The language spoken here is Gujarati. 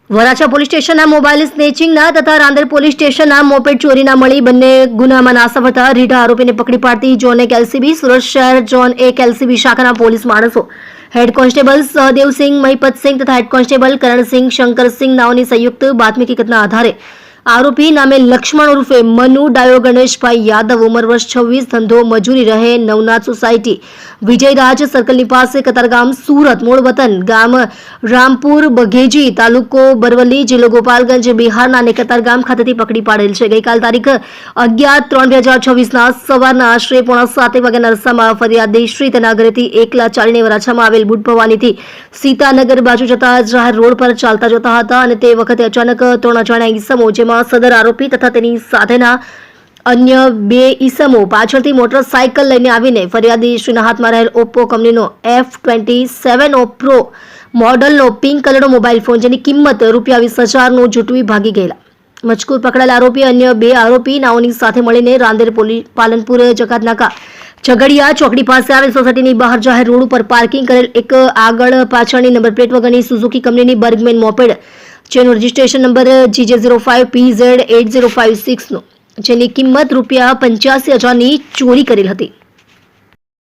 વરાછા પોલીસ સ્ટેશનના મોબાઈલ સ્નેચિંગના તથા રાંદેર પોલીસ સ્ટેશનના મોપેડ ચોરીના મળી બંને ગુનામાં નાસમ હતા રીઢા આરોપીને પકડી પાડતી ઝોન 1 એલસીબી સુરત શહેર ઝોન 1 એલસીબી શાખાના પોલીસ માણસો હેડ કોન્સ્ટેબલ સહદેવસિંહ મહિપતસિંહ તથા હેડ કોન્સ્ટેબલ કરણસિંહ શંકરસિંહ નાઓની સંયુક્ત બાતમી હકીકતના આધારે આરોપી નામે લક્ષ્મણ ઉર્ફે મનુ ડાયો ગણેશભાઈ યાદવ ઉંમર વર્ષ 26 ધંધો મજૂરી રહે નવનાથ સોસાયટી વિજયરાજ સર્કલની પાસે કતારગામ સુરત મૂળ વતન ગામ રામપુર બઘેજી તાલુકો બરવલી જિલ્લો ગોપાલગંજ બિહારના અને કતારગામ ખાતેથી પકડી પાડેલ છે। ગઈકાલ તારીખ 11/3/2026ના સવારના આશરે 6:45 વાગ્યાના અરસામાં ફરિયાદી શ્રી તેના ઘરેથી એકલા ચાલીને વરાછામાં આવેલ બુટ ભવાનીથી સીતાનગર બાજુ જતા જાહેર રોડ પર ચાલતા જતા હતા અને તે વખતે અચાનક 3 અજાણ્યા ઈસમો જેમાં સદર આરોપી તથા તેની સાથેના અન્ય 2 ઈસમો પાછળથી મોટરસાયકલ લઈને આવીને ફરિયાદી શ્રીના હાથમાં રહેલ ઓપ્પો કંપનીનો F27 પ્રો મોડલનો પિંક કલરનો મોબાઈલ ફોન જેની કિંમત ₹20,000નો જૂટવી ભાગી ગયેલા। મજકૂર પકડાયેલ આરોપી અન્ય 2 આરોપી નાઓની સાથે મળીને રાંદેર પાલનપુર જકાતનાકા ઝઘડિયા ચોકડી પાસે આવેલ સોસાયટીની બહાર જાહેર રોડ ઉપર પાર્કિંગ કરેલ એક આગળ પાછળની નંબર પ્લેટ વગરની સુઝુકી કંપનીની બર્ગમેન મોપેડ જેનો રજિસ્ટ્રેશન નંબર GJ05PZ8056નો જેની કિંમત ₹85,000ની ચોરી કરેલ હતી।